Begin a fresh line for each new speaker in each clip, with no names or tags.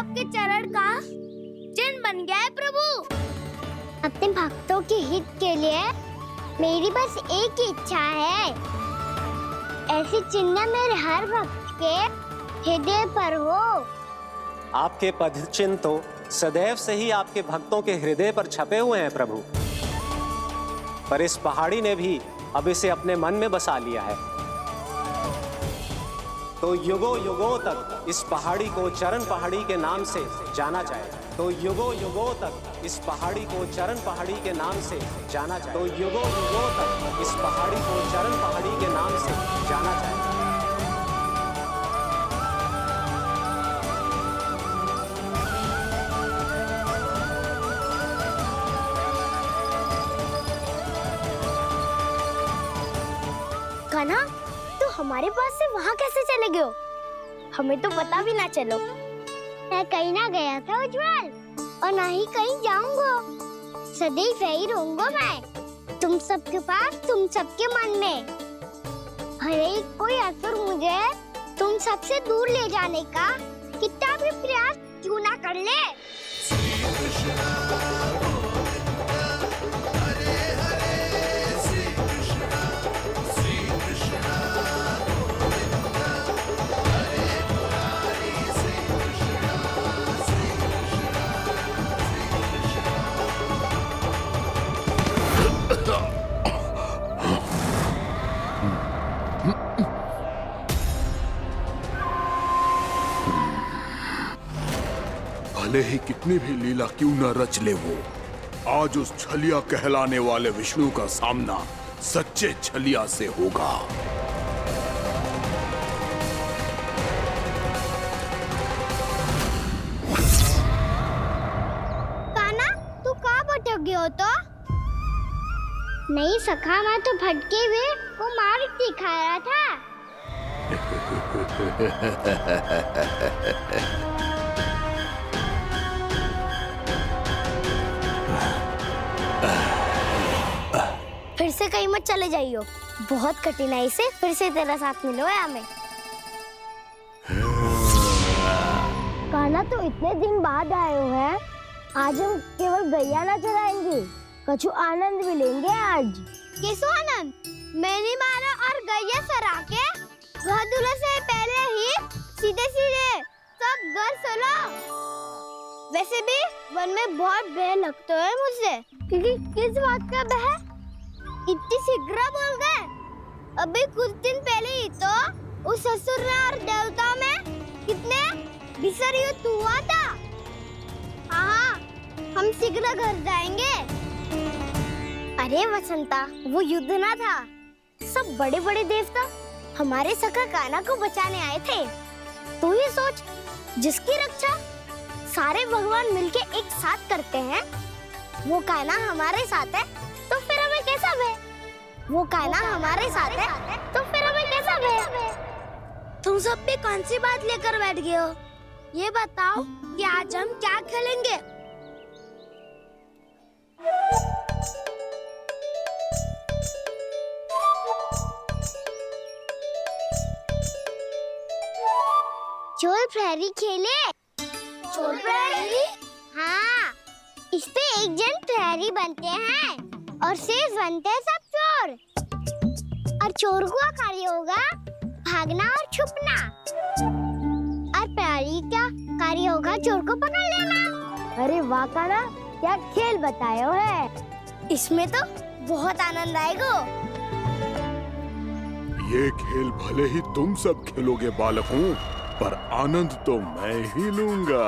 आपके चरण का चिन्ह बन गया है प्रभु। अपने भक्तों के हित के लिए मेरी बस एक ही इच्छा है, ऐसी चिन्ह मेरे हर भक्त के हृदय पर हो।
आपके पद चिन्ह तो सदैव से ही आपके भक्तों के हृदय पर छपे हुए हैं प्रभु, पर इस पहाड़ी ने भी अब इसे अपने मन में बसा लिया है। तो युगों युगों तक इस पहाड़ी को चरण पहाड़ी के नाम से जाना जाएगा। तो युगों युगों तक इस पहाड़ी को चरण पहाड़ी के नाम से जाना जाएगा। तो युगों युगों तक इस पहाड़ी को चरण पहाड़ी के नाम से जाना जाएगा।
कान्हा, तू हमारे पास से वहाँ कैसे चले गए हो? हमें तो पता भी ना चलो। मैं कहीं ना गया था उज्जवल, और ना ही कहीं जाऊंगा। सदैव यही रहूंगा मैं, तुम सबके पास, तुम सबके मन में। हर एक कोई असुर मुझे तुम सबसे दूर ले जाने का कितना भी प्रयास क्यों ना कर ले।
भले ही कितनी भी लीला क्यों न रच ले वो, आज उस छलिया कहलाने वाले विष्णु का सामना सच्चे छलिया से होगा।
कान्हा, तू कहाँ भटक गए हो? तो नहीं सखा, मैं तो भटके हुए वो मार्ग दिखा रहा था। फिर से कहीं मत चले जाइयो, बहुत कठिनाई से फिर से तेरा साथ मिलो है हमें। कान्हा, तो इतने दिन बाद आए हो हैं, आज हम केवल गैया ना चराएंगे, कछु आनंद भी लेंगे आज। किसो आनंद? मैंने मारा और गैया चरा के घर दूल्हे से पहले ही सीधे सीधे सब घर सोलो। वैसे भी वन में बहुत भय लगता है मुझे, क्योंकि किस बात का भय? इतनी शीघ्र बोल गए। अभी कुछ दिन पहले ही तो उस असुर और देवता में कितने भीषण युद्ध हुआ था। हाँ, हम शीघ्र घर जाएंगे। अरे वसंता, वो युद्ध ना था, सब बड़े बड़े देवता हमारे सखा कान्हा को बचाने आए थे। तू ही सोच, जिसकी रक्षा सारे भगवान मिलके एक साथ करते हैं, वो कान्हा हमारे साथ है, तो फिर हमें कैसा भय? वो कान्हा हमारे साथ है, तो फिर हमें कैसा भय? तुम सब भी कौन सी बात लेकर बैठ गए हो? ये बताओ कि आज हम क्या खेलेंगे? चोर प्रहरी खेले। चोर प्रहरी? हाँ, इस पे एक जन प्रहरी बनते हैं और शेष बनते हैं सब चोर। और चोर का कार्य होगा भागना और छुपना, और प्रहरी का कार्य होगा चोर को पकड़ लेना। अरे वाह कान्हा, क्या खेल बताया है। इसमें तो बहुत आनंद आएगा।
ये खेल भले ही तुम सब खेलोगे बालकों, पर आनंद तो मैं ही लूंगा।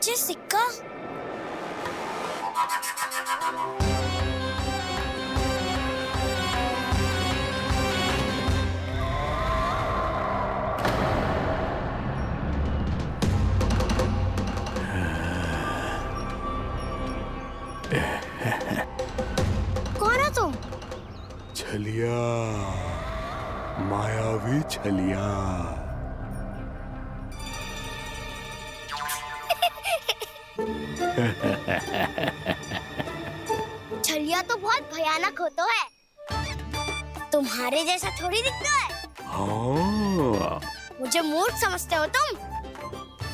ये सिक्का
छलिया, माया भी छलिया।
छलिया तो बहुत भयानक होता है, तुम्हारे जैसा थोड़ी दिखता है।
हाँ।
मुझे मूर्ख समझते हो तुम?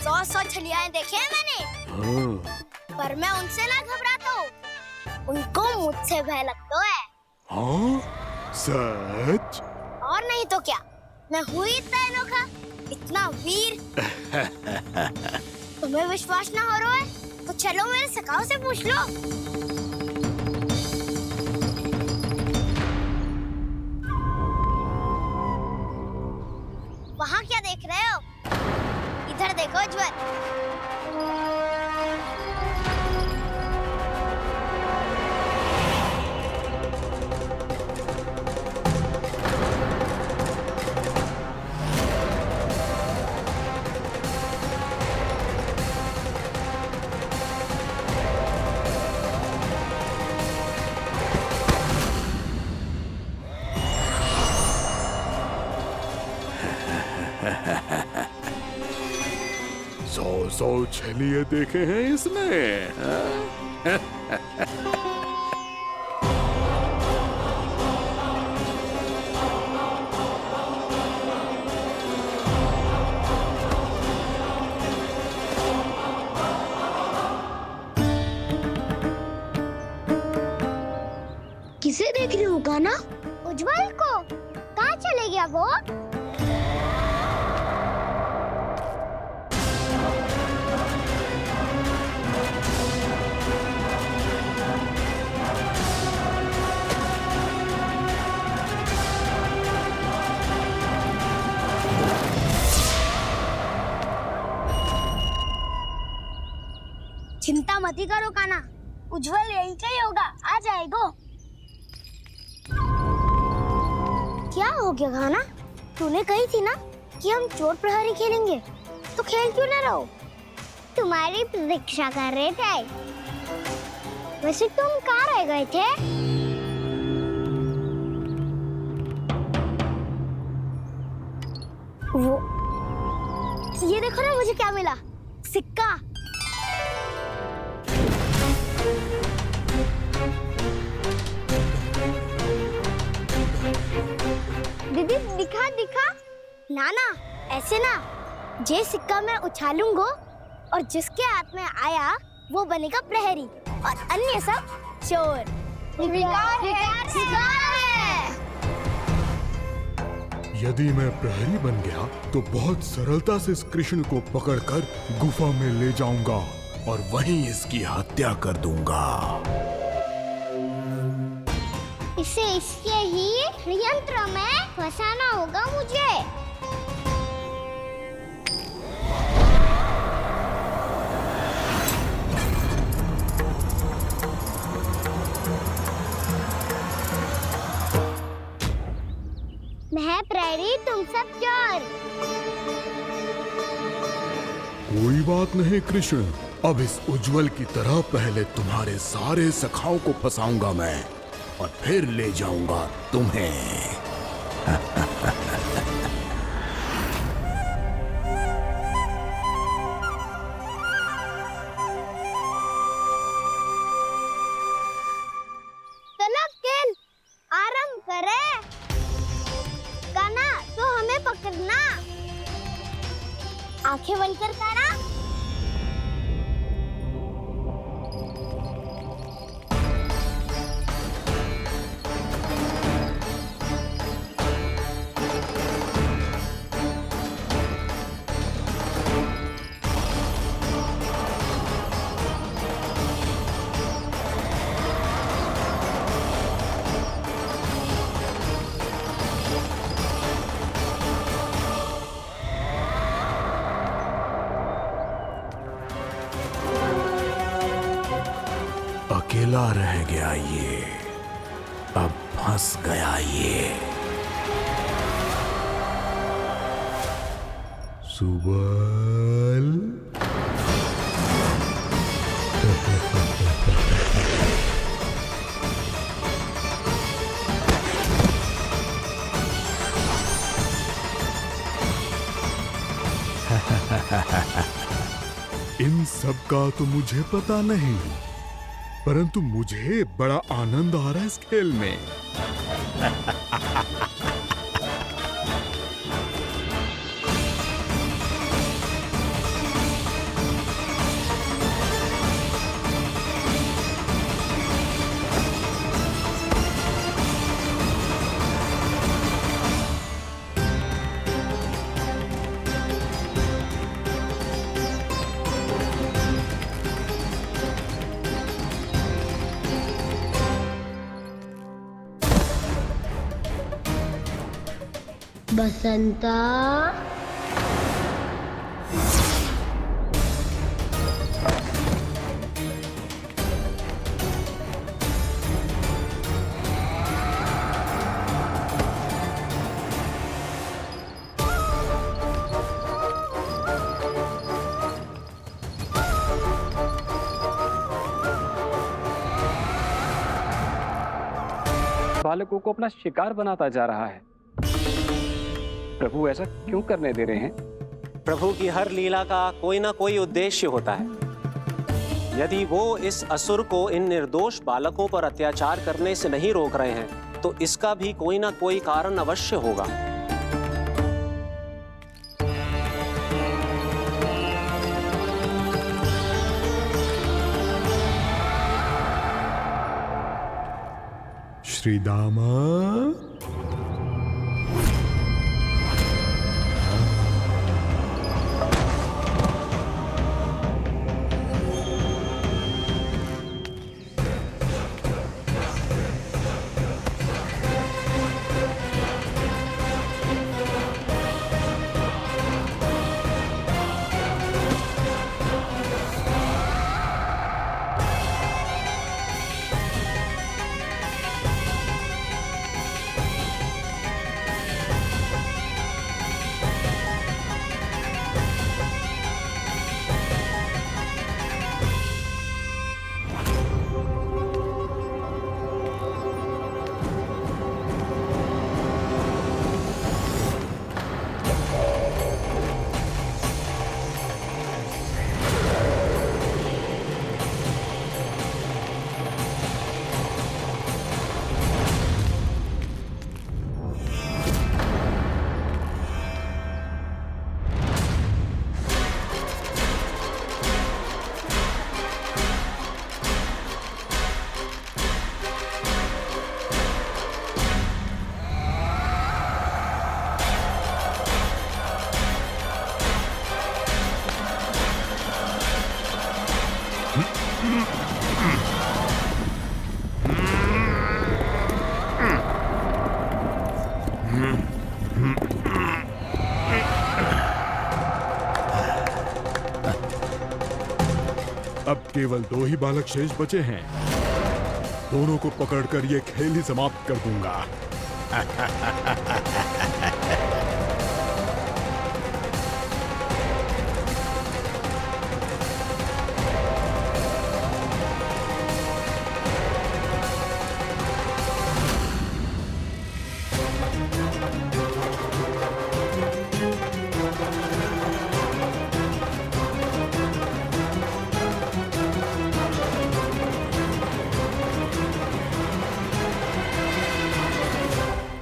100 छलियाएं देखे हैं मैंने,
हाँ।
पर मैं उनसे ना घबराता हूँ, उनको मुझसे भय लगता है।
हाँ? सच?
और नहीं तो क्या, मैं हूँ ही इतना अनोखा, इतना वीर। तुम्हें विश्वास ना हो रहा है तो चलो मेरे सखाओं से पूछ लो। वहाँ क्या देख रहे हो? इधर देखो उज्जवल।
सौ छलिए देखे हैं इसने।
किसे देख रही हो कान्हा? उज्जवल को। कहाँ चले गया वो? चिंता मत ही करो कान्हा, उज्जवल यहीं का ही होगा, आ जाएगा। क्या हो गया कान्हा? तूने कही थी ना कि हम चोर प्रहरी खेलेंगे, तो खेल क्यों ना रहो? तुम्हारी प्रतीक्षा कर रहे थे। वैसे तुम कहाँ रह गए थे? वो ये देखो ना, मुझे क्या मिला, सिक्का। दीदी दिखा दिखा। ना ना, ऐसे ना, ये सिक्का मैं उछालूंगा और जिसके हाथ में आया वो बनेगा प्रहरी और अन्य सब चोर। शिकार है।
यदि मैं प्रहरी बन गया तो बहुत सरलता से इस कृष्ण को पकड़कर गुफा में ले जाऊंगा और वहीं इसकी हत्या कर दूंगा।
इसे इसके ही यंत्र में फंसाना होगा मुझे। मैं प्रहरी, तुम सब चोर।
कोई बात नहीं कृष्ण, अब इस उज्जवल की तरह पहले तुम्हारे सारे सखाओं को फंसाऊंगा मैं और फिर ले जाऊंगा तुम्हें।
चलो खेल आरंभ करें। कान्हा तो हमें पकड़ना, आंखें बंद कर कान्हा।
अकेला रह गया ये, अब फंस गया ये। सुबल इन सब का तो मुझे पता नहीं, परंतु मुझे बड़ा आनंद आ रहा है इस खेल में।
बसंता,
बालकों को अपना शिकार बनाता जा रहा है। प्रभु ऐसा क्यों करने दे रहे हैं?
प्रभु की हर लीला का कोई ना कोई उद्देश्य होता है। यदि वो इस असुर को इन निर्दोष बालकों पर अत्याचार करने से नहीं रोक रहे हैं, तो इसका भी कोई ना कोई कारण अवश्य होगा।
श्री दामा, अब केवल 2 ही बालक शेष बचे हैं। दोनों को पकड़कर ये खेल ही समाप्त कर दूंगा।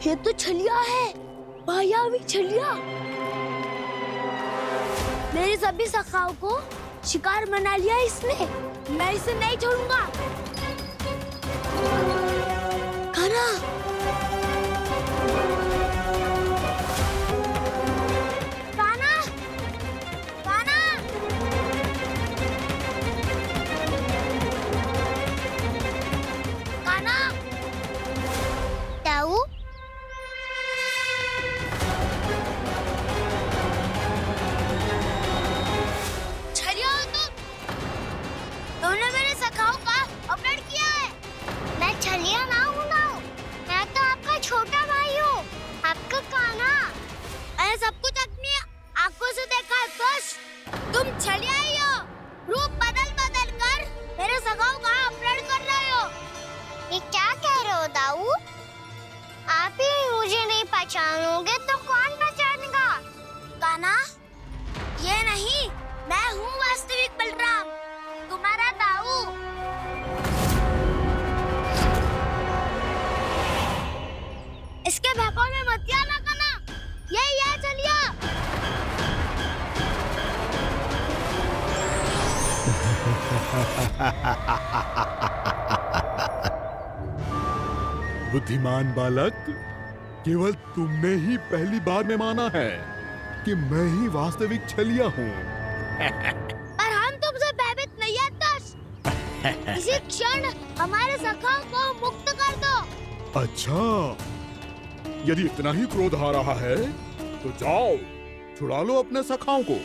ये तो छलिया है, मायावी छलिया। मेरे सभी सखाओं को शिकार बना लिया इसने। मैं इसे नहीं छोड़ूंगा। कान्हा, कान्हा, कान्हा। कान्हा, ताऊ, छलिया ना हूँ ना, मैं तो आपका छोटा भाई हूँ, आपका कान्हा। मैंने सब कुछ अपनी आंखों से देखा है। बस तुम छलिया ही हो। रूप बदल बदल कर मेरे सगाओं का अपहरण कर रहे हो। ये क्या कह रहे हो दाऊ? आप ही मुझे नहीं पहचानोगे तो कौन पहचानेगा? कान्हा,
बुद्धिमान बालक, केवल तुमने ही पहली बार में माना है कि मैं ही वास्तविक छलिया हूँ।
पर हम तुमसे भयभीत नहीं है दस। इसी क्षण हमारे सखाओं को मुक्त कर दो।
अच्छा, यदि इतना ही क्रोध आ रहा है तो जाओ, छुड़ा लो अपने सखाओं को।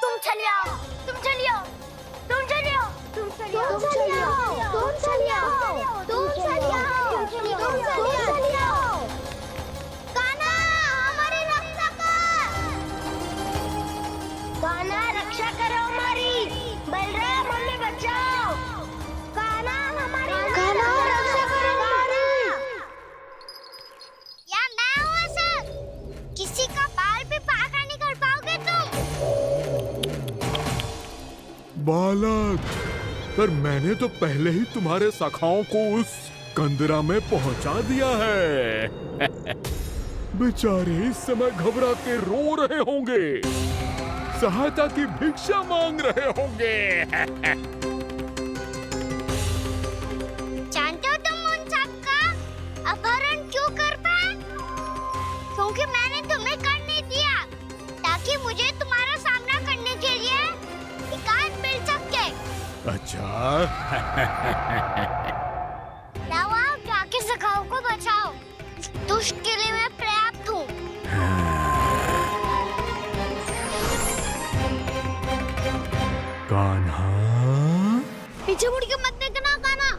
तुम चले आओ, तुम चले आओ, तुम चले आओ, तुम चले आओ, तुम चले आओ, तुम चले आओ, तुम चले आओ, तुम चले आओ। कान्हा, हमारी रक्षा कर। कान्हा, रक्षा करो हमारी। बलराम, हमें बचाओ। कान्हा, हमारी रक्षा करो हमारी। या मैं हूँ सर। किसी का बाल भी पाका नहीं कर पाओगे तुम।
बालक, पर मैंने तो पहले ही तुम्हारे सखाओं को उस कंदरा में पहुंचा दिया है। बेचारे इस समय घबरा के रो रहे होंगे, सहायता की भिक्षा मांग रहे होंगे।
जानते हो तुम उन सबका अपहरण क्यों कर पाए? क्योंकि मैंने तुम्हें कर नहीं दिया, ताकि मुझे तुम्हारा सामना करने के लिए विकास मिल सके।
अच्छा।
जाओ, आओ, जाके सखाओं को बचाओ। दुष्ट के लिए मैं पर्याप्त हूँ।
कान्हा,
पीछे मुड़ के मत देखना कान्हा।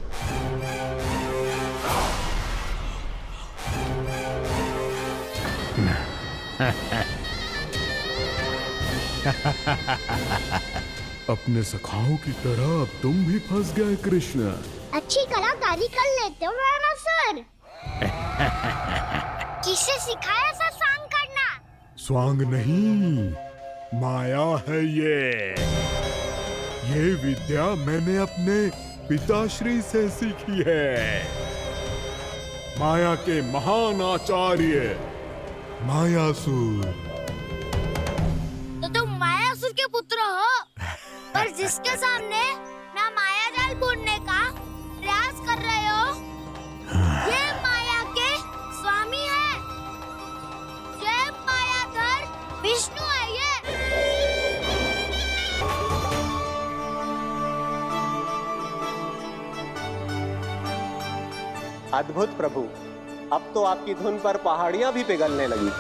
अपने सखाओं की तरह अब तुम भी फंस गए कृष्ण।
अच्छी कलाकारी कर लेते हो राणा सर। किससे सिखाया ऐसा सांग करना?
स्वांग नहीं, माया है ये विद्या मैंने अपने पिताश्री से सीखी है। माया के महान आचार्य मायासुर।
तो तुम मायासुर के पुत्र हो, पर जिसके सामने ना माया जाल बुनने का प्रयास कर रहे हो, ये माया के स्वामी है। ये मायाधर विष्णु है ये।
अद्भुत प्रभु, अब तो आपकी धुन पर पहाड़ियां भी पिघलने लगी।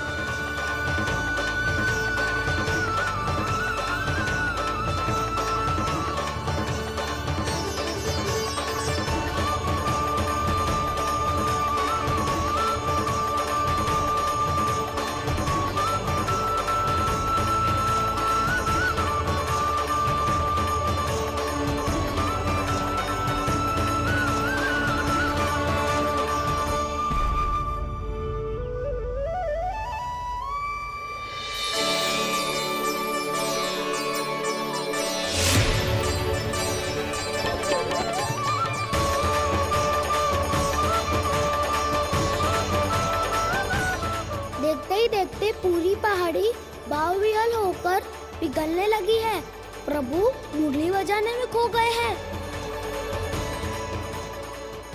देखते ही देखते पूरी पहाड़ी बावरियल होकर पिघलने लगी है। प्रभु मुरली बजाने में खो गए हैं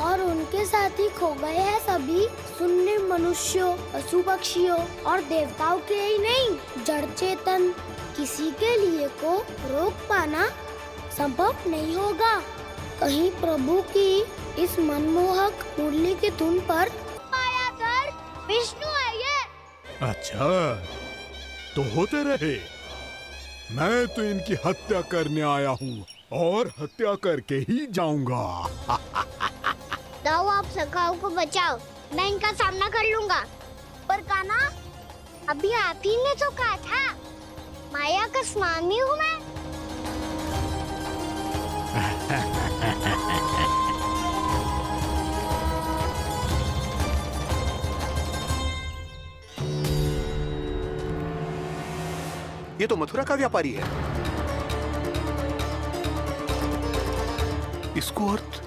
और उनके साथ ही खो गए हैं सभी सुनने मनुष्यों, पशु पक्षियों और देवताओं के ही नहीं, जड़ चेतन किसी के लिए को रोक पाना संभव नहीं होगा। कहीं प्रभु की इस मनमोहक मुरली की धुन पर मायाधर विष्णु है ये।
अच्छा, तो होते रहे। मैं तो इनकी हत्या करने आया हूँ और हत्या करके ही जाऊंगा।
जाओ, आप सखाओं को बचाओ, मैं इनका सामना कर लूंगा। पर कान्हा, अभी आप ही ने तो कहा था माया का स्वामी हूँ मैं।
ये तो मथुरा का व्यापारी है। इसको अर्थ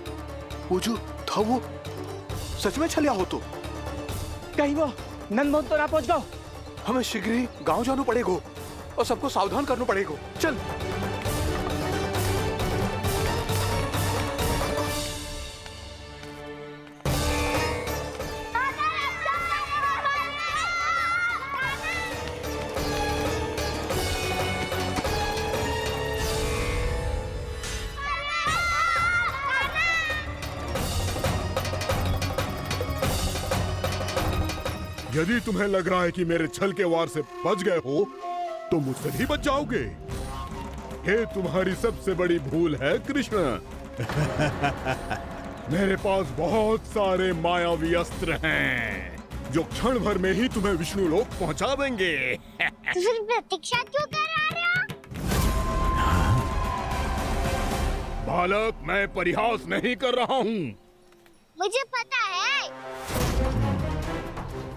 वो जो था वो सच में छलिया हो तो
कहीं वो नंदमोहन तो ना पहुंच गओ।
हमें शीघ्र ही गांव जाना पड़ेगा और सबको सावधान करना पड़ेगा। चल।
यदि तुम्हें लग रहा है कि मेरे छल के वार से बच गए हो तो मुझसे भी बच जाओगे। ये तुम्हारी सबसे बड़ी भूल है कृष्ण। मेरे पास बहुत सारे मायावी अस्त्र हैं जो क्षण भर में ही तुम्हें विष्णु लोक पहुंचा देंगे।
तो फिर प्रतीक्षा क्यों कर रहे हो?
बालक, मैं परिहास नहीं कर रहा हूँ।
मुझे पता है,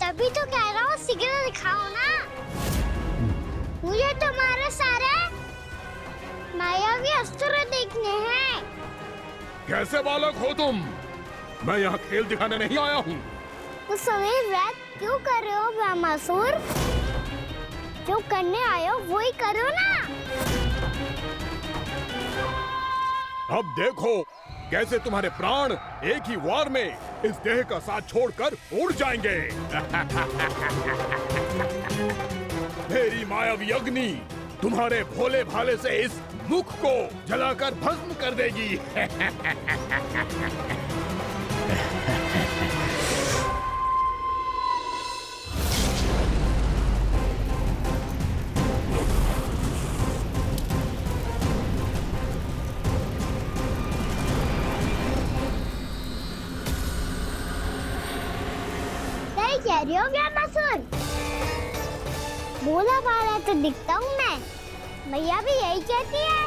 तभी तो कह रहा हूँ शीघ्र दिखाओ ना। मुझे तुम्हारे सारे मायावी अस्त्र देखने हैं।
कैसे बालक हो तुम? मैं यहाँ खेल दिखाने नहीं आया हूँ।
तो सवेर रात क्यों कर रहे हो ब्रह्मासुर? जो करने आए हो वो ही करो ना।
अब देखो कैसे तुम्हारे प्राण एक ही वार में इस देह का साथ छोड़कर उड़ जाएंगे। मेरी मायावी अग्नि तुम्हारे भोले भाले से इस मुख को जलाकर भस्म कर देगी।
सही कह रही हो ब्रह्मासुर। भोला भाला तो दिखता हूँ मैं। भैया भी यही कहती है।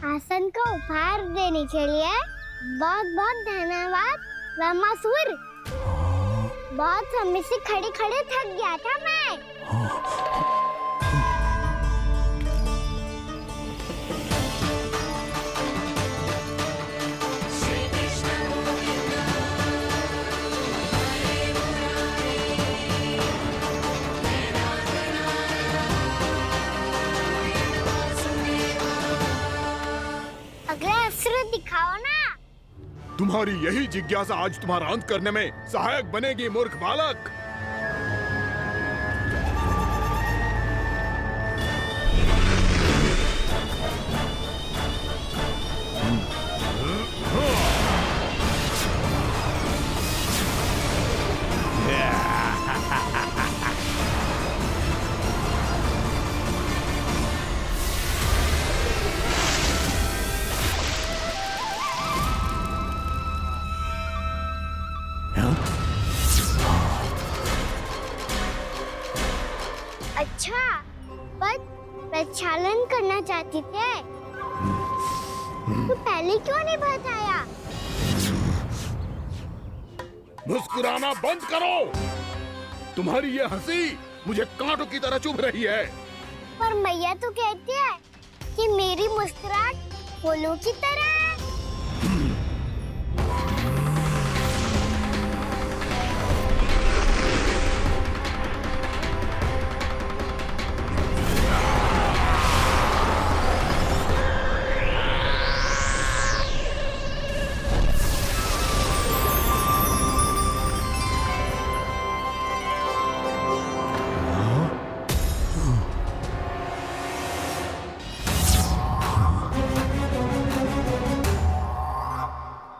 आसन को उपहार देने के लिए बहुत बहुत धन्यवाद ब्रह्मासुर। बहुत समय से खड़े खड़े थक गया था मैं। अगला अस्त्र दिखाओ ना।
तुम्हारी यही जिज्ञासा आज तुम्हारा अंत करने में सहायक बनेगी मूर्ख बालक।
अच्छा, पर प्रक्षालन करना चाहते थे तो पहले क्यों नहीं बताया?
मुस्कुराना बंद करो। तुम्हारी ये हंसी मुझे कांटों की तरह चुभ रही है।
पर मैया तो कहती है कि मेरी मुस्कुराहट फूलों की तरह है।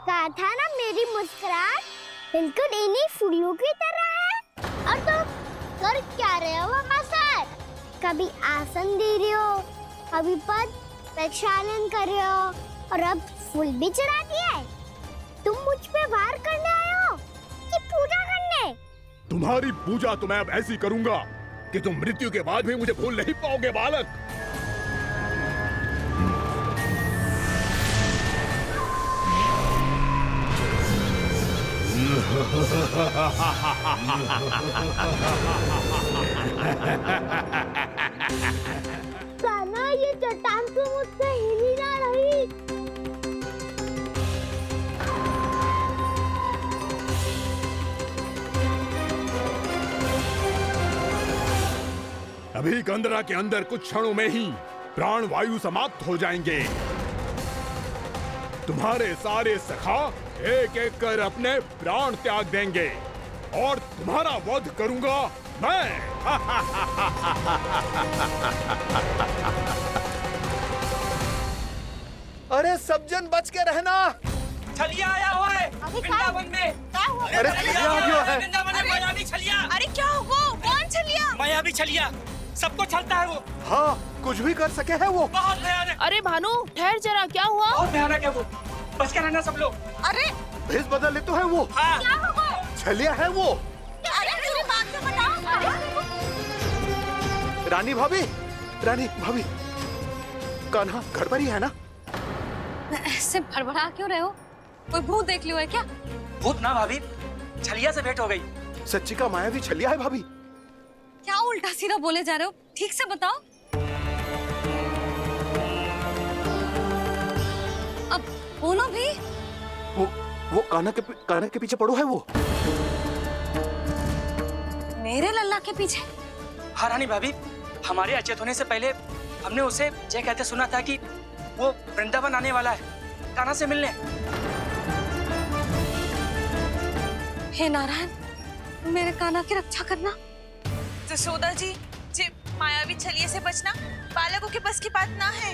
कहा था ना मेरी मुस्कुराहट बिल्कुल इन्हीं फूलों की तरह है। और तुम कर क्या रहे हो मास्टर? कभी आसन दे रहे हो, कभी पद, प्रक्षालन कर रहे हो और अब फूल भी चढ़ा दिया है। तुम मुझ पे वार करने आए हो कि पूजा करने?
तुम्हारी पूजा तो मैं अब ऐसी करूंगा कि तुम मृत्यु के बाद भी मुझे भूल नहीं पाओगे बालक।
कान्हा, ये चट्टान तो मुझसे हिली ना रही।
अभी कंदरा के अंदर कुछ क्षणों में ही प्राण वायु समाप्त हो जाएंगे। तुम्हारे सारे सखा एक एक कर अपने प्राण त्याग देंगे और तुम्हारा वध करूंगा मैं।
अरे सब जन बच के रहना।
छलिया आया हुआ है वृंदावन में।
अरे छलिया आ गया है।
वृंदावन में मायावी छलिया।
अरे क्या हुआ? कौन छलिया?
मायावी छलिया, सबको छलता है वो।
हाँ, कुछ भी कर सके है वो।
बहुत भयानक।
अरे भानु, ठहर जरा, क्या हुआ?
बहुत भयानक है वो, बच के रहना सब लोग।
अरे
भेष बदल ले तो है वो।
हाँ।
क्या हुआ?
छलिया है वो।
अरे पूरी बात तो बताओ।
रानी भाभी, रानी भाभी, कान्हा घर पर ही है ना?
ऐसे भड़बड़ा क्यों रहे हो? कोई भूत देख लियो है क्या?
भूत ना भाभी, छलिया से भेंट हो गई।
सच्ची का मायावी छलिया है भाभी।
क्या उल्टा सीधा बोले जा रहे हो? ठीक से बताओ। अब बोलो भी।
वो कान्हा के पीछे पड़ो है वो।
मेरे लल्ला के पीछे?
हाँ रानी भाभी, हमारे अचेत होने से पहले हमने उसे ये कहते सुना था कि वो वृंदावन आने वाला है कान्हा से मिलने।
हे नारायण, मेरे कान्हा की रक्षा करना।
जसोदा जी, मायावी छलिए से बचना बालकों के बस की बात ना है।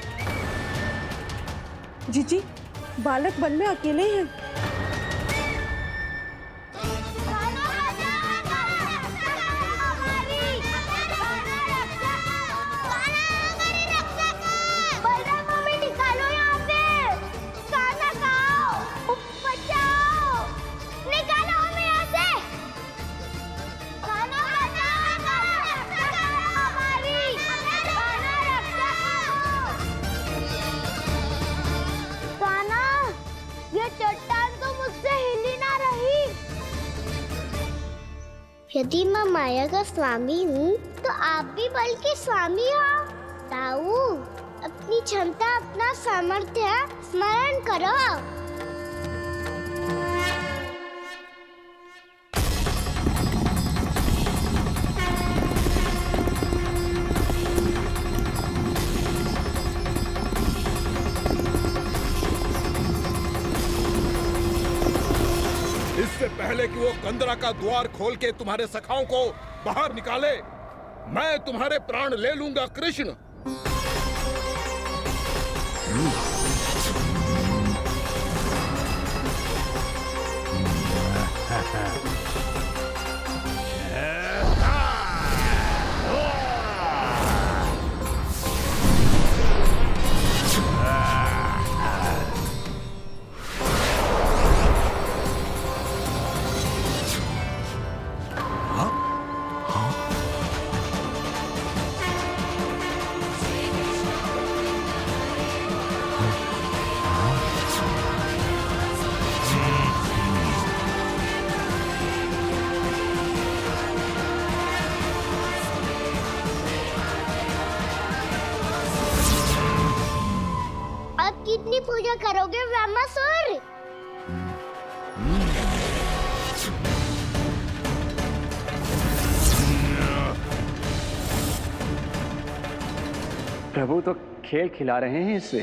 जीजी, बालक वन में अकेले हैं।
यदि मैं माया का स्वामी हूँ तो आप भी बल के स्वामी हो। ताऊ, अपनी क्षमता, अपना सामर्थ्य स्मरण करो।
इससे पहले कि वो कंदरा का द्वार खोल के तुम्हारे सखाओं को बाहर निकाले, मैं तुम्हारे प्राण ले लूंगा कृष्ण।
अब कितनी पूजा करोगे ब्रह्मासुर?
प्रभु तो खेल खिला रहे हैं इससे,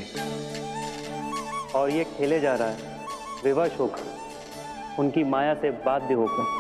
और ये खेले जा रहा है विवश होकर, उनकी माया से बाध्य होकर।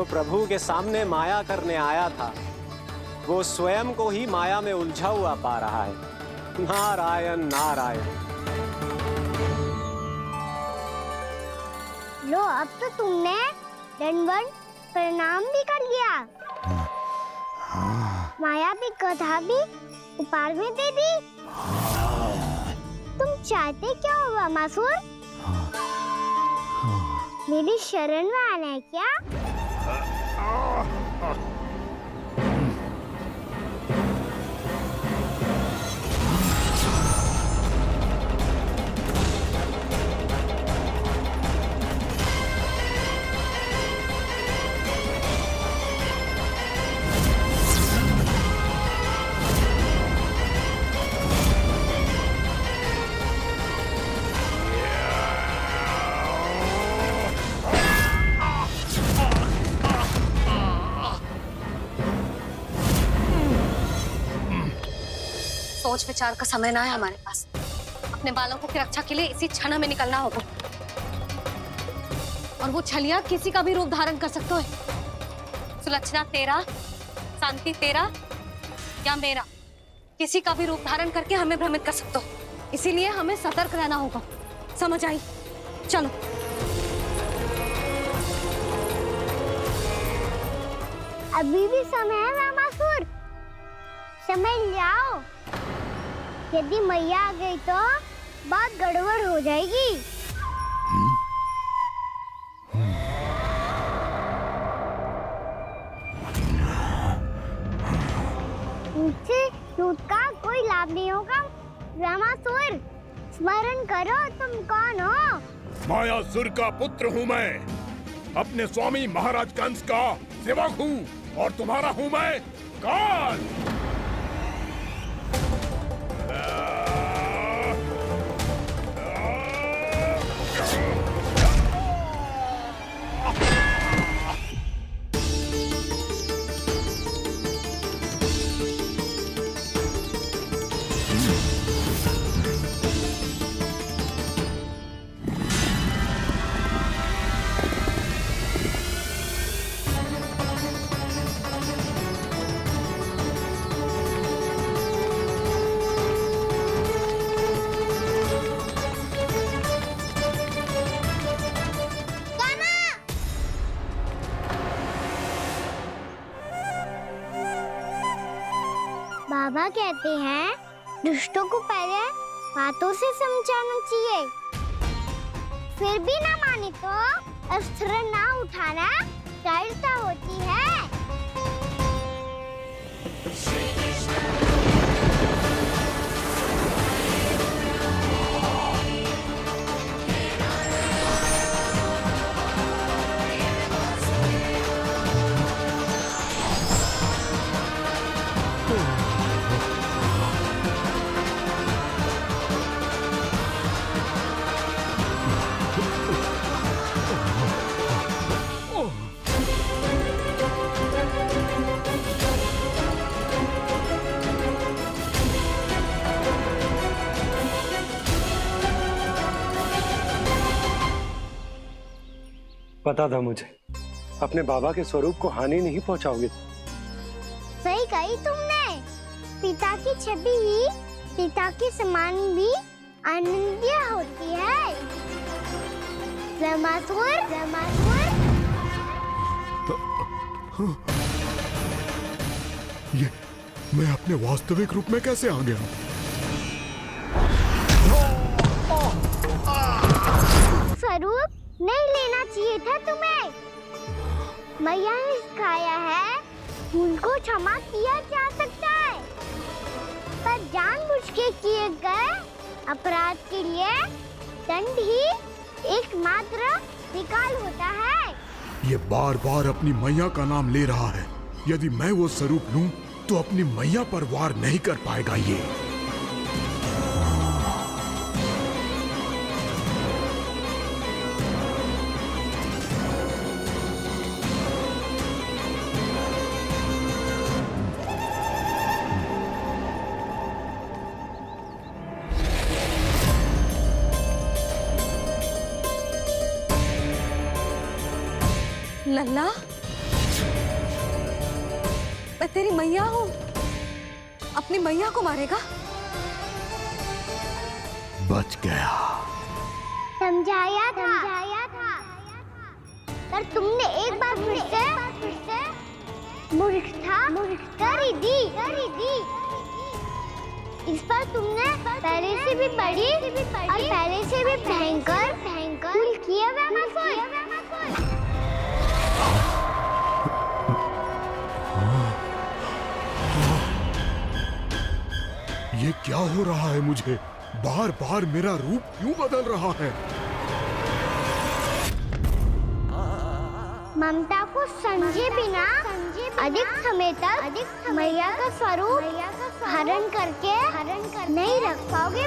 जो प्रभु के सामने माया करने आया था वो स्वयं को ही माया में उलझा हुआ पा रहा है। नारायण नारायण।
लो, अब तो तुमने दंडवत प्रणाम भी कर लिया, माया भी कथा भी उपहार में दे दी। तुम चाहते क्या हो वामासुर? मेरी शरण में आना है क्या?
सोच विचार का समय ना है हमारे पास। अपने बालकों की रक्षा के लिए इसी क्षण हमें निकलना होगा। और वो छलिया किसी का भी रूप धारण कर सकते हो। सुलक्षणा तेरा, शांति तेरा या मेरा, किसी का भी रूप धारण करके हमें भ्रमित कर सकते हो। इसीलिए हमें सतर्क रहना होगा। समझ आई? चलो।
अभी भी समय है वामासुर, समय ले आओ। यदि मैया आ गई तो बात गड़बड़ हो जाएगी। मुझसे झूठ का कोई लाभ नहीं होगा। वामासुर, स्मरण करो तुम कौन हो?
मायासुर का पुत्र हूँ मैं, अपने स्वामी महाराज कंस का सेवक हूँ, और तुम्हारा हूँ मैं काल।
बाबा कहते हैं दुष्टों को पहले बातों से समझाना चाहिए, फिर भी ना माने तो अस्त्र ना उठाना कायरता होती है।
पता था मुझे, अपने बाबा के स्वरूप को हानि नहीं पहुंचाओगे।
सही कही तुमने। पिता की छवि ही पिता के समान भी आनंदीय होती है। वामासुर, वामासुर।
ये मैं अपने वास्तविक रूप में कैसे आ गया?
स्वरूप नहीं लेना चाहिए था तुम्हें। मैया ने सिखाया है भूल को क्षमा किया जा सकता है, पर जानबूझ के किए गए अपराध के लिए दंड ही एकमात्र विकल्प होता है।
ये बार बार अपनी मैया का नाम ले रहा है। यदि मैं वो स्वरूप लूं तो अपनी मैया पर वार नहीं कर पाएगा ये।
लल्ला, तेरी मैया हूँ, अपनी मैया को मारेगा?
बच गया।
समझाया था पर तुमने एक बार फिर से मूर्खता कर ही दी। इस पर तुमने पहले से भी बड़ी और पहले से भी भयंकर भूल किया
ये क्या हो रहा है मुझे? बार बार मेरा रूप क्यों बदल रहा है?
ममता को समझे बिना अधिक समय तक मैया का स्वरूप हरण करके नहीं रख पाओगे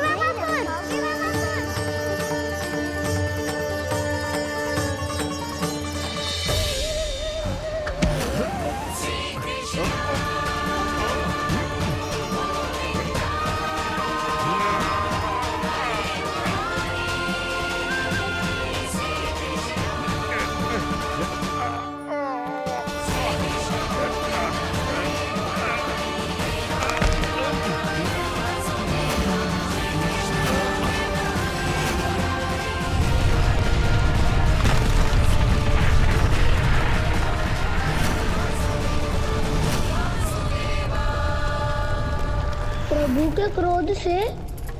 प्रभु के क्रोध से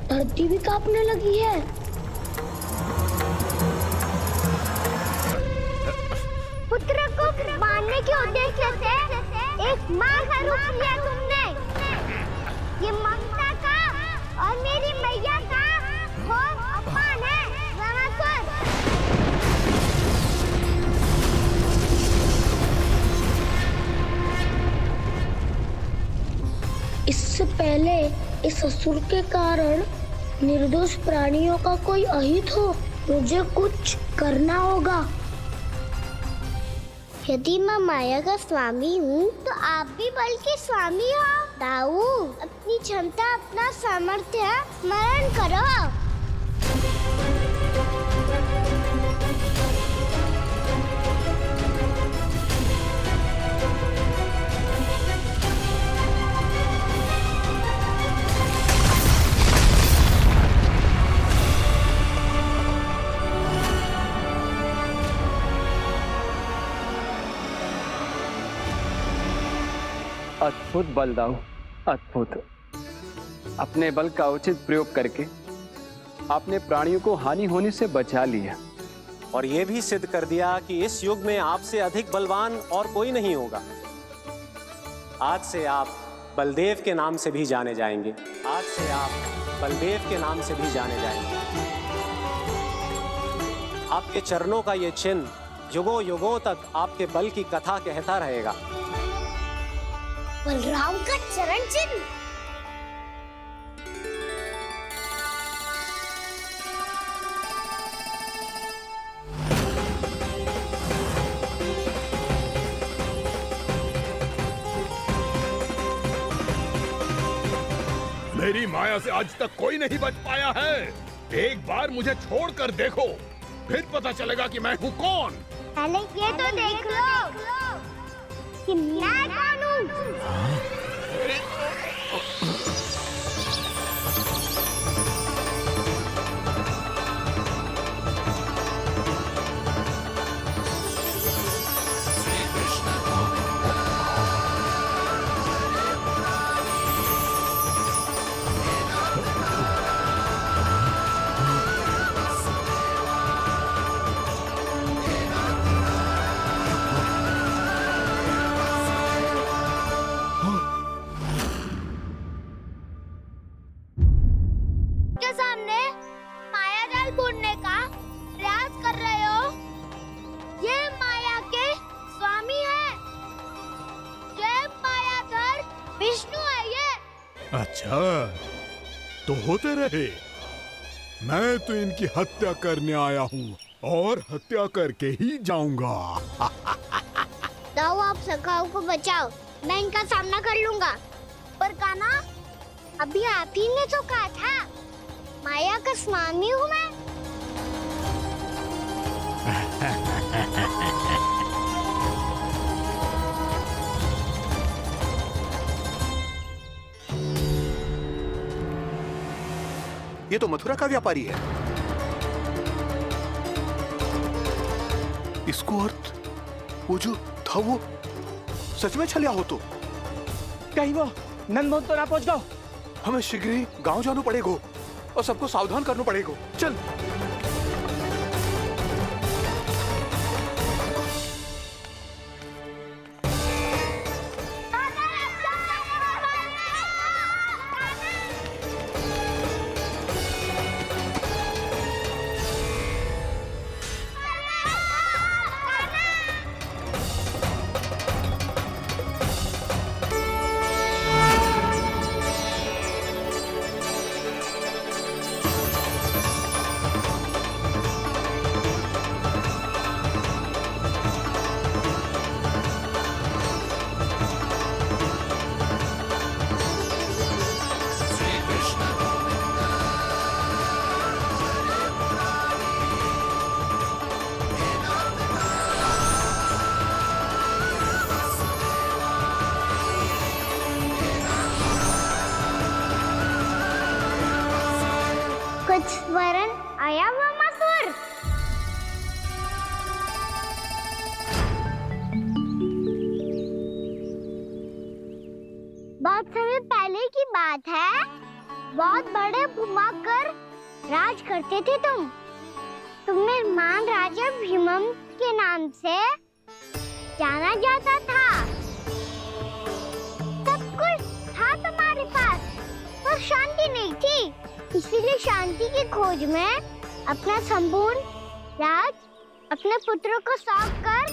धरती भी कांपने लगी है। पुत्र को मारने के उद्देश्य से एक मां का रूप लिया तुमने। ये ममता का और मेरी मैया का घोर अपमान है रावणासुर। इससे पहले इस असुर के कारण निर्दोष प्राणियों का कोई अहित हो, मुझे कुछ करना होगा। यदि मैं माया का स्वामी हूँ तो आप भी बल के स्वामी हो। दाऊ, अपनी क्षमता अपना सामर्थ्य स्मरण करो।
अद्भुत बल दाऊ, अद्भुत। अपने बल का उचित प्रयोग करके आपने प्राणियों को हानि होने से बचा लिया
और ये भी सिद्ध कर दिया कि इस युग में आपसे अधिक बलवान और कोई नहीं होगा। आज से आप बलदेव के नाम से भी जाने जाएंगे। आज से आप बलदेव के नाम से भी जाने जाएंगे। आपके चरणों का ये चिन्ह युगों युगों तक आपके बल की कथा कहता रहेगा।
बलराम का चरण चिन्ह।
मेरी माया से आज तक कोई नहीं बच पाया है। एक बार मुझे छोड़कर देखो, फिर पता चलेगा कि मैं हूँ कौन।
पहले ये तो देख लो कि मैं कौन हूँ।
अच्छा, तो होते रहे। मैं तो इनकी हत्या करने आया हूँ और हत्या करके ही जाऊंगा।
दाऊ, आप सखाओं को बचाओ, मैं इनका सामना कर लूंगा। पर कान्हा, अभी आप ही ने तो कहा था माया का स्वामी हूँ मैं।
ये तो मथुरा का व्यापारी है। इसको अर्थ वो जो था वो सच में छलिया हो तो
कहीं वो नंदमोहन तो ना पहुंच गो।
हमें शीघ्र ही गांव जाना पड़ेगा और सबको सावधान करना पड़ेगा। चल।
कुछ वरन आया हुआ मसूर। बहुत समय पहले की बात है। बहुत बड़े भूमाकर राज करते थे तुम्हें महान राजा भीमम के नाम से जाना जाता था। सब कुछ था तुम्हारे पास, पर शांति नहीं थी। इसीलिए शांति की खोज में अपना संपूर्ण राज अपने पुत्रों को सौंप कर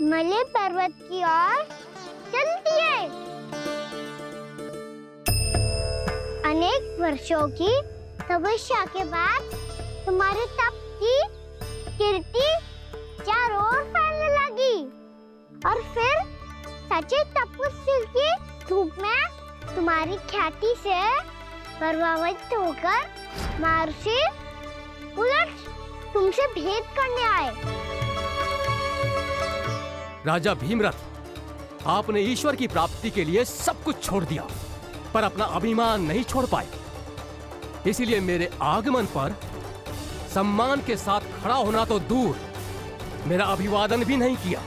मलय पर्वत की ओर चल दिए। अनेक वर्षों की तपस्या के बाद तुम्हारे तप की कीर्ति चारों ओर फैलने लगी और फिर सच्चे तपस्वी के रूप में तुम्हारी ख्याति से प्रभावित होकर महर्षि उलट तुमसे भेंट करने आए।
राजा भीमरथ, आपने ईश्वर की प्राप्ति के लिए सब कुछ छोड़ दिया, पर अपना अभिमान नहीं छोड़ पाए। इसीलिए मेरे आगमन पर सम्मान के साथ खड़ा होना तो दूर, मेरा अभिवादन भी नहीं किया।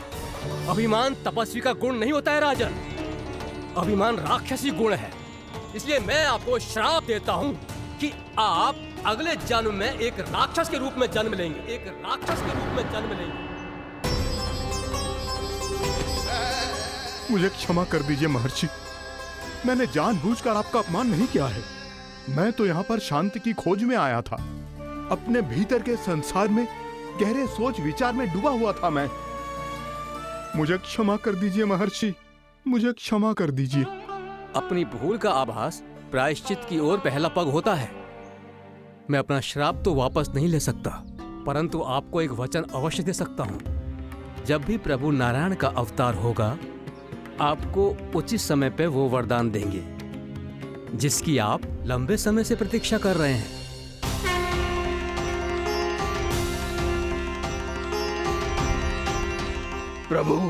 अभिमान तपस्वी का गुण नहीं होता है राजन, अभिमान राक्षसी गुण है। इसलिए मैं आपको श्राप देता हूँ कि आप अगले जन्म में एक राक्षस के रूप में जन्म लेंगे, एक राक्षस के रूप में जन्म लेंगे।
मुझे क्षमा कर दीजिए महर्षि, मैंने जानबूझकर आपका अपमान नहीं किया है। मैं तो यहाँ पर शांति की खोज में आया था। अपने भीतर के संसार में गहरे सोच विचार में डूबा हुआ था मैं। मुझे क्षमा कर दीजिए महर्षि, मुझे क्षमा कर दीजिए।
अपनी भूल का आभास प्रायश्चित की ओर पहला पग होता है। मैं अपना श्राप तो वापस नहीं ले सकता, परंतु आपको एक वचन अवश्य दे सकता हूँ। जब भी प्रभु नारायण का अवतार होगा, आपको उचित समय पे वो वरदान देंगे जिसकी आप लंबे समय से प्रतीक्षा कर रहे हैं।
प्रभु,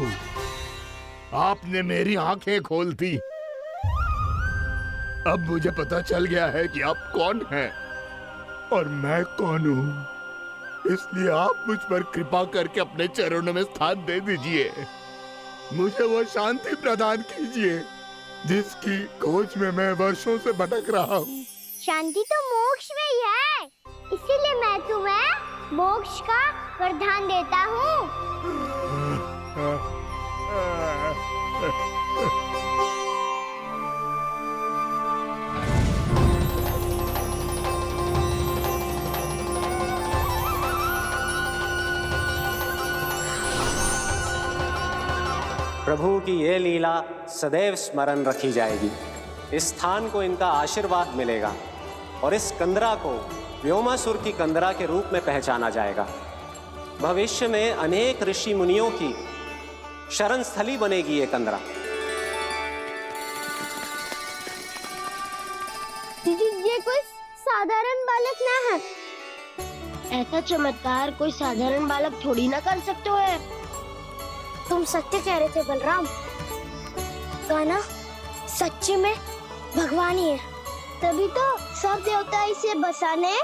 आपने मेरी आंखें खोल दी। अब मुझे पता चल गया है कि आप कौन हैं और मैं कौन हूँ। इसलिए आप मुझ पर कृपा करके अपने चरणों में स्थान दे दीजिए। मुझे वो शांति प्रदान कीजिए जिसकी खोज में मैं वर्षों से भटक रहा हूँ।
शांति तो मोक्ष में ही है, इसीलिए मैं तुम्हें मोक्ष का वरदान देता हूँ।
प्रभु की ये लीला सदैव स्मरण रखी जाएगी। इस स्थान को इनका आशीर्वाद मिलेगा और इस कंदरा को व्योमासुर की कंदरा के रूप में पहचाना जाएगा। भविष्य में अनेक ऋषि मुनियों की शरण स्थली बनेगी ये कंदरा।
दीदी, ये कोई साधारण बालक ना है। ऐसा चमत्कार कोई साधारण बालक थोड़ी ना कर सकते है। तुम सत्य कह रहे थे बलराम, गाना सच्ची में भगवान ही है। तभी तो सब देवता इसे बसाने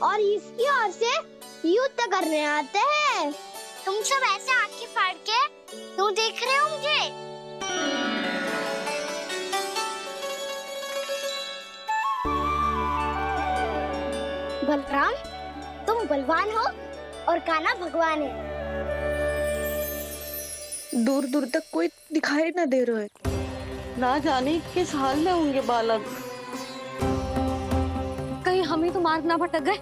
और इसकी ओर से युद्ध करने आते हैं। तुम सब ऐसे आंखें फाड़ के क्यों देख रहे हो मुझे? बलराम, तुम बलवान हो और कान्हा भगवान है।
दूर दूर तक कोई दिखाई न दे रहा है। ना जाने किस हाल में होंगे बालक।
कहीं हम ही तो मार्ग ना भटक गए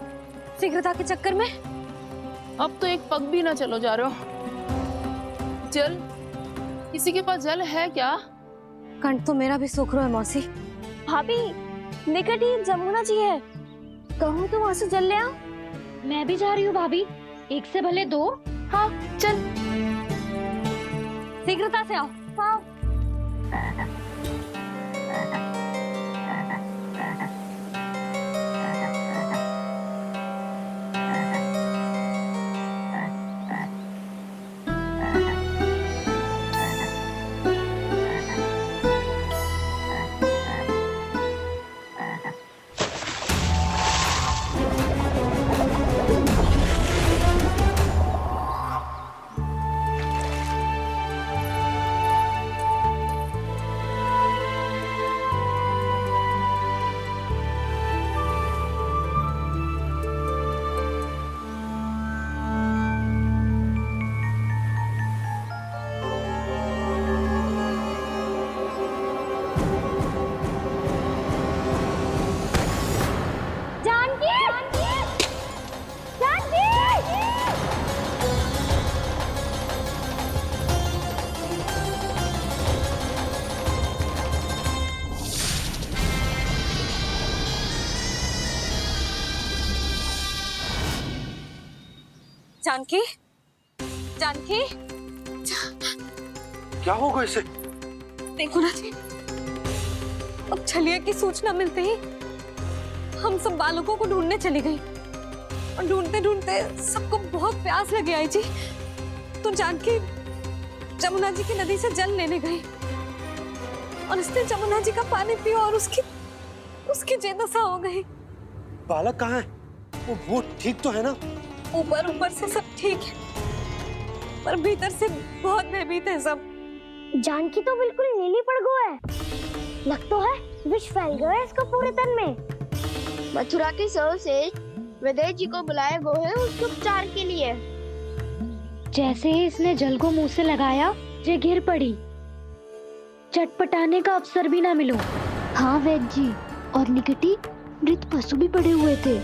शीघ्रता के चक्कर में।
अब तो एक पग भी ना चलो जा रहे हो। जल, किसी के पास जल है क्या?
कंठ तो मेरा भी सूख रहा है मौसी।
भाभी, निकट ही जमुना जी है, कहूँ तो वहाँ से जल ले आओ।
मैं भी जा रही हूँ भाभी, एक से भले दो।
हाँ चल,
शीघ्रता से आओ।
हाँ।
जानकी, जानकी,
क्या होगा इसे?
देखो ना जी, अब छलिया की सूचना मिलते ही हम सब बालकों को ढूंढने चली गई और ढूंढते ढूंढते सबको बहुत प्यास लगी आई जी। तो जानकी जमुना जी की नदी से जल लेने गई और उसने जमुना जी का पानी पिया और उसकी जेदशा हो गई।
बालक कहाँ है? वो ठीक तो है ना?
ऊपर ऊपर से सब ठीक है, पर भीतर से बहुत भयभीत है सब।
जानकी तो बिल्कुल नीली पड़ गई है। लग तो है विष फैल गया है इसको पूरे तन में। मथुरा के सर्वश्रेष्ठ विदेह जी को बुलाए गए हैं उसके उपचार के लिए।
जैसे ही इसने जल को मुंह से लगाया, ये गिर पड़ी। चटपटाने का अवसर भी ना मिलो। हाँ वैद्य जी, और निकटी मृत पशु भी पड़े हुए थे।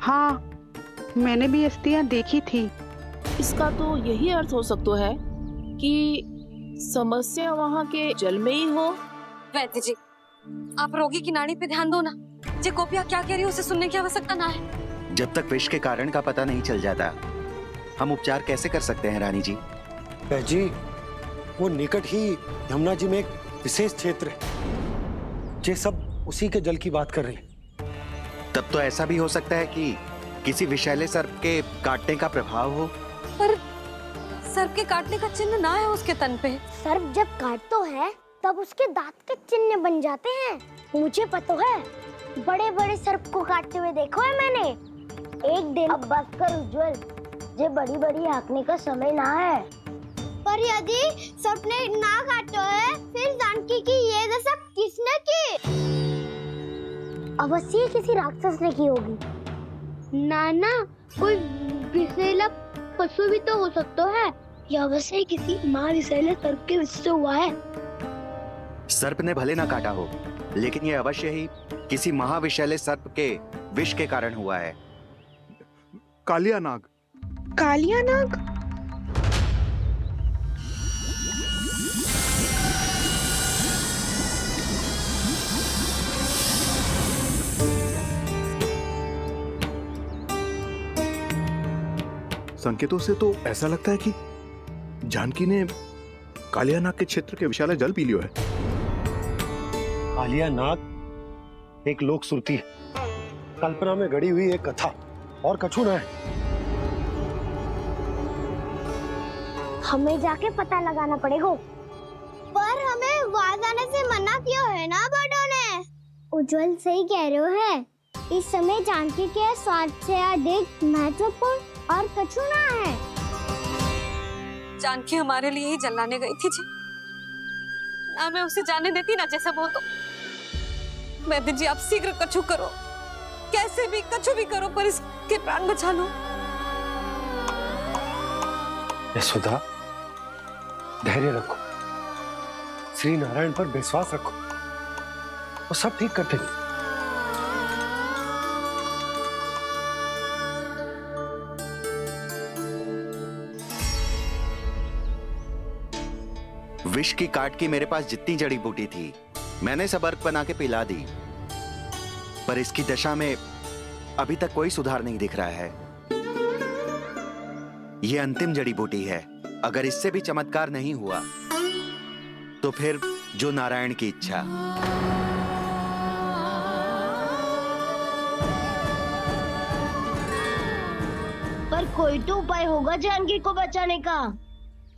हाँ, मैंने भी अस्थियां देखी थी।
इसका तो यही अर्थ हो सकता है कि समस्या वहाँ के जल में ही हो।
वैद्य जी, आप रोगी की नाड़ी पे ध्यान दो ना। जे गोपिया क्या कह रही है उसे सुनने की आवश्यकता ना है।
जब तक विष के कारण का पता नहीं चल जाता, हम उपचार कैसे कर सकते हैं रानी जी?
जी, वो निकट ही यमुना जी में एक विशेष क्षेत्र है। ये सब उसी के जल की बात कर रहे हैं।
तब तो ऐसा भी हो सकता है कि किसी विषैले सर्प के काटने का प्रभाव हो।
पर सर्प के काटने का चिन्ह ना है उसके तन पे।
सर्प जब काटता है तब उसके दांत के चिन्ह बन जाते हैं। मुझे पता है, बड़े बड़े सर्प को काटते हुए देखो है मैंने। एक दिन अब बस कर उज्जवल, ये बड़ी बड़ी हाँकने का समय ना है। पर यदि सर्प ने ना काटा है, फिर जानकी की ये दशा किसने की? अवश्य किसी राक्षस ने की होगी। नाना, कोई विषैला पशु भी तो हो सकता है। यह अवश्य किसी महाविषैले सर्प के विष से हुआ है।
सर्प ने भले ना काटा हो, लेकिन यह अवश्य ही किसी महाविषैले सर्प के विष के कारण हुआ है।
कालिया नाग।
कालिया नाग?
संकेतों से तो ऐसा लगता है कि जानकी ने कालिया नाग के क्षेत्र के विशाल जल पी लियो है।
कालिया नाग एक लोक सुरती है, कल्पना में गढ़ी हुई एक कथा, और कछु ना है।
हमें जाके पता लगाना पड़ेगा। पर हमें वहां जाने से मना किया है ना बड़ों ने। उज्जवल सही कह रहे हो है। इस समय जानकी के स्वार्थ से अधिक महत्वपूर्ण और कछु ना है।
जानकी हमारे लिए ही जलाने गई थी जी, ना मैं उसे जाने देती ना जैसा वो। तो वैद्य जी आप शीघ्र कछु करो, कैसे भी कछु भी करो, पर इसके प्राण बचा लो।
यशोदा, धैर्य रखो, श्री नारायण पर विश्वास रखो, वो सब ठीक कर देंगे।
विष की काट की मेरे पास जितनी जड़ी बूटी थी मैंने सब अर्क बना के पिला दी, पर इसकी दशा में अभी तक कोई सुधार नहीं दिख रहा है। यह अंतिम जड़ी बूटी है, अगर इससे भी चमत्कार नहीं हुआ तो फिर जो नारायण की इच्छा।
पर कोई तो उपाय होगा जानकी को बचाने का।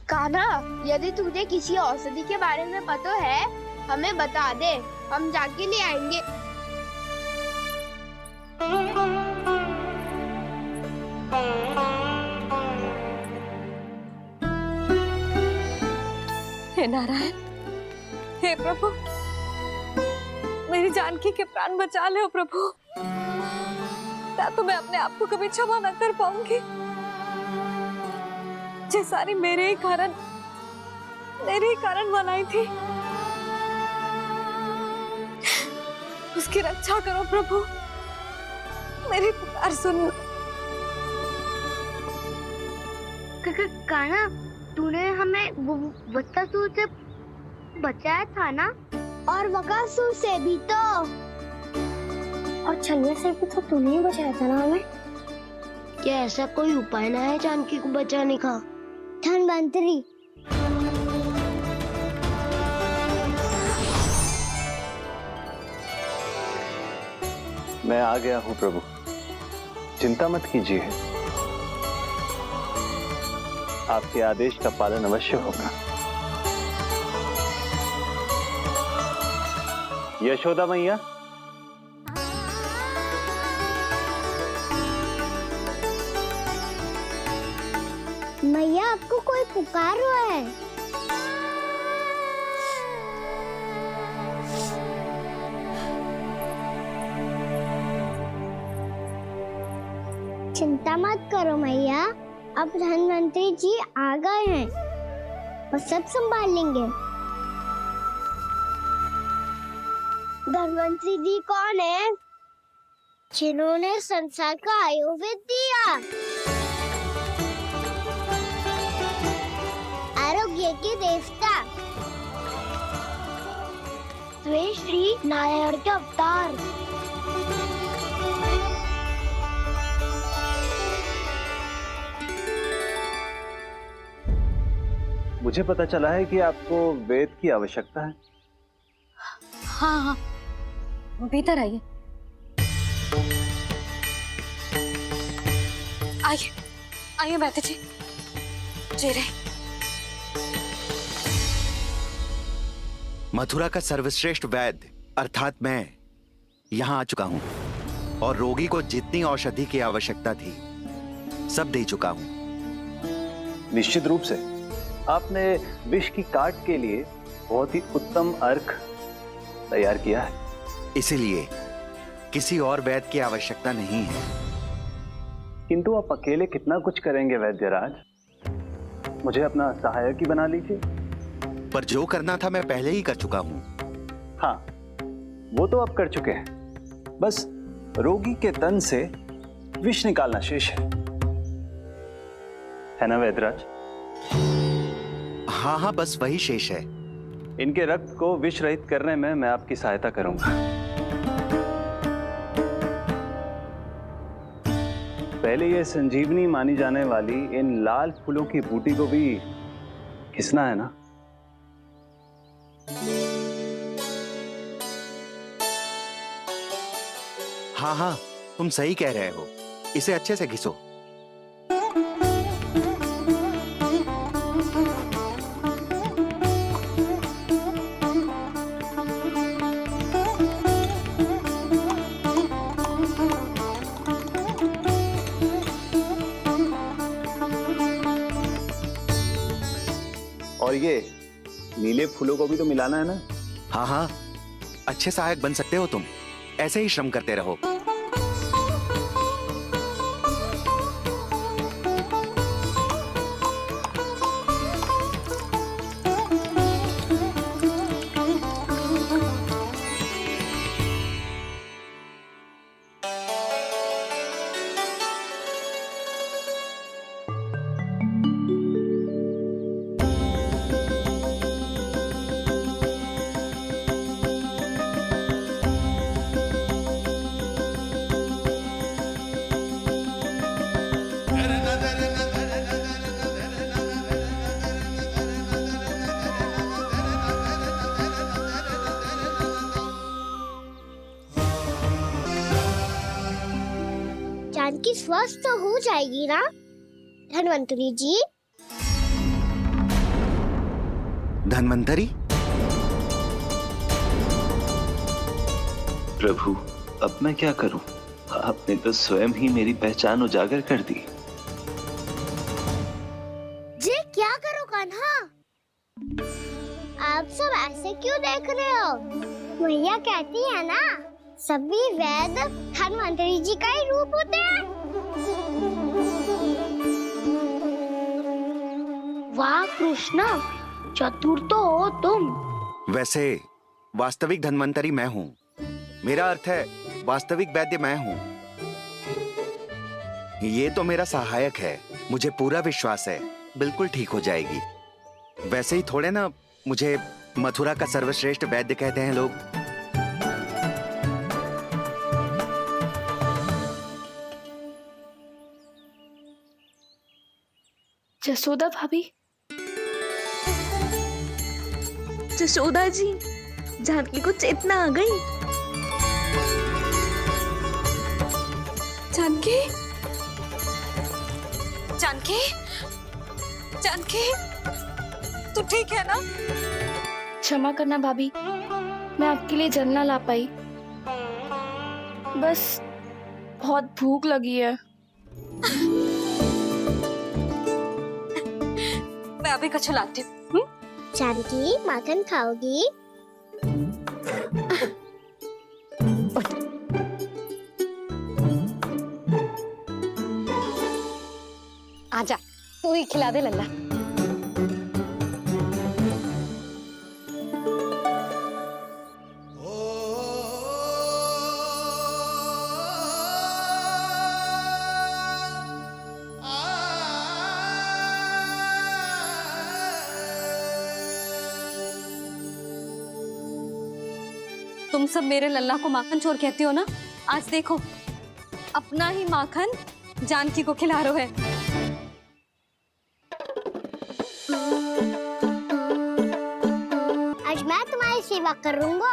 कान्हा, यदि तुझे किसी औषधि के बारे में पता है हमें बता दे, हम जाके ले आएंगे।
हे नारायण, हे प्रभु, मेरी जानकी के प्राण बचा ले प्रभु। क्या तो मैं अपने आप को कभी क्षमा न कर पाऊंगी। ये सारी मेरे ही कारण बनाई थी। उसकी रक्षा करो प्रभु, मेरी पुकार सुनो।
कान्हा, तूने हमें बत्तासुर से बचाया था ना? और बकासुर से भी तो, और छलिया से भी तो तूने ही बचाया था ना हमें। क्या ऐसा कोई उपाय ना है जानकी को बचाने का? धन्वंतरी,
मैं आ गया हूं प्रभु, चिंता मत कीजिए, आपके आदेश का पालन अवश्य होगा। यशोदा मैया,
मैया आपको कोई पुकार रहा है। चिंता मत करो मैया, अब धन्वंतरी जी आ गए हैं और सब संभाल लेंगे। धन्वंतरी जी कौन है? जिन्होंने संसार का आयुर्वेद दिया, आरोग्य के देवता, वे श्री नारायण के अवतार।
मुझे पता चला है कि आपको वेद की आवश्यकता है।
हाँ हाँ, भीतर आइए। आइए आइए वैद्य जी, जी रहे।
मथुरा का सर्वश्रेष्ठ वैद्य अर्थात मैं यहां आ चुका हूं और रोगी को जितनी औषधि की आवश्यकता थी सब दे चुका हूं।
निश्चित रूप से आपने विष की काट के लिए बहुत ही उत्तम अर्क तैयार किया है,
इसीलिए किसी और वैद्य की आवश्यकता नहीं है।
किंतु आप अकेले कितना कुछ करेंगे वैद्यराज, मुझे अपना सहायक ही बना लीजिए।
पर जो करना था मैं पहले ही कर चुका हूं।
हाँ, वो तो आप कर चुके हैं, बस रोगी के तन से विष निकालना शेष है ना वैद्यराज?
हाँ हाँ, बस वही शेष है।
इनके रक्त को विष रहित करने में मैं आपकी सहायता करूंगा। पहले ये संजीवनी मानी जाने वाली इन लाल फूलों की बूटी को भी घिसना है ना?
हाँ हाँ, तुम सही कह रहे हो, इसे अच्छे से घिसो।
लिए फूलों को भी तो मिलाना है ना।
हाँ हाँ, अच्छे सहायक बन सकते हो तुम, ऐसे ही श्रम करते रहो।
जानकी स्वस्थ हो जाएगी ना धन्वंतरी जी?
धन्वंतरी?
प्रभु, अब मैं क्या करूं? आपने तो स्वयं ही मेरी पहचान उजागर कर दी।
जी क्या करो कान्हा? आप सब ऐसे क्यों देख रहे हो? मैया कहती है ना, सभी वेद धन्वंतरी जी का ही रूप होते हैं।
वाह कृष्णा, चतुर तो हो तुम।
वैसे वास्तविक धन्वंतरी मैं हूँ। मेरा अर्थ है वास्तविक वैद्य मैं हूँ। ये तो मेरा सहायक है, मुझे पूरा विश्वास है बिल्कुल ठीक हो जाएगी। वैसे ही थोड़े ना मुझे मथुरा का सर्वश्रेष्ठ वैद्य कहते हैं लोग।
जसोदा भाभी, जसोदा जी, जानकी को चेतना आ गई।
जानकी, जानकी, जानकी, तू ठीक है ना?
क्षमा करना भाभी, मैं आपके लिए जल ना ला पाई। बस बहुत भूख लगी है।
मैं अभी कछु लाती हूँ।
जानकी माखन खाओगी?
आजा, तू ही खिला दे लल्ला। तुम सब मेरे लल्ला को माखन चोर कहती हो ना? आज देखो, अपना ही माखन जानकी को खिला रहे है।
आज मैं तुम्हारी सेवा करूंगा।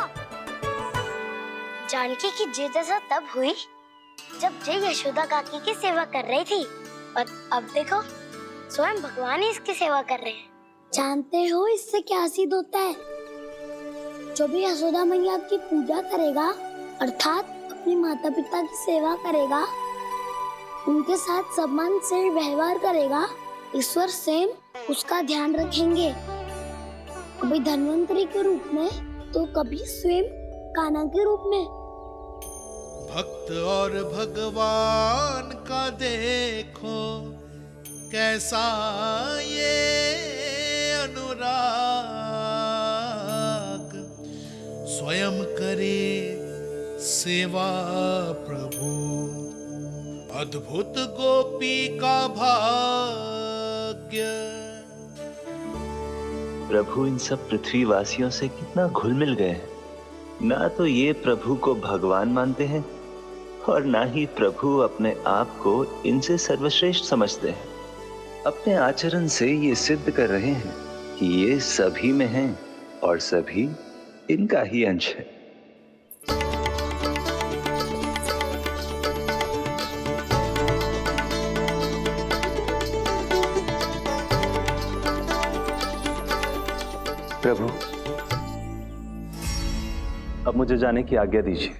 जानकी की जिज्ञासा तब हुई जब जय यशोदा काकी की सेवा कर रही थी, और अब देखो स्वयं भगवान ही इसकी सेवा कर रहे हैं। जानते हो इससे क्या सिद्ध होता है? जो भी यशोदा मैया की पूजा करेगा, अर्थात अपने माता पिता की सेवा करेगा, उनके साथ सम्मान से व्यवहार करेगा, ईश्वर स्वयं उसका ध्यान रखेंगे। कभी धन्वंतरी के रूप में तो कभी स्वयं कान्हा के रूप में।
भक्त और भगवान का देखो कैसा ये अनुराग, स्वयं करे सेवा प्रभु, अद्भुत गोपी का भाग्य।
प्रभु इन सब पृथ्वीवासियों से कितना घुल मिल गए हैं। ना तो ये प्रभु को भगवान मानते हैं और ना ही प्रभु अपने आप को इनसे सर्वश्रेष्ठ समझते हैं। अपने आचरण से ये सिद्ध कर रहे हैं कि ये सभी में हैं और सभी इनका ही अंश है। प्रभु, अब मुझे जाने की आज्ञा दीजिए।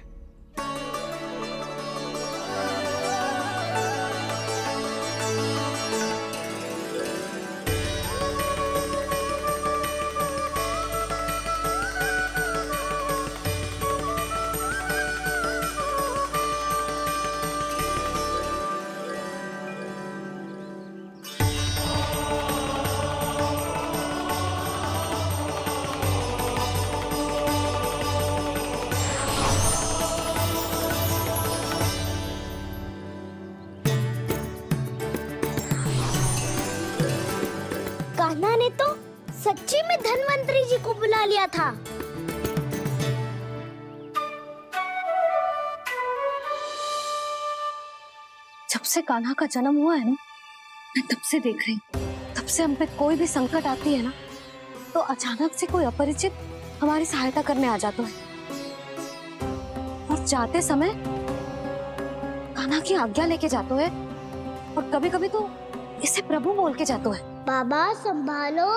बना लिया था।
जब से कान्हा का जन्म हुआ है ना, मैं तब से देख रही हूँ, तब से हम पे कोई भी संकट आती है ना, तो अचानक से कोई अपरिचित हमारी सहायता करने आ जाता है, और जाते समय कान्हा की आज्ञा लेके जाते है, और कभी कभी तो इसे प्रभु बोल के जाते है।
बाबा संभालो।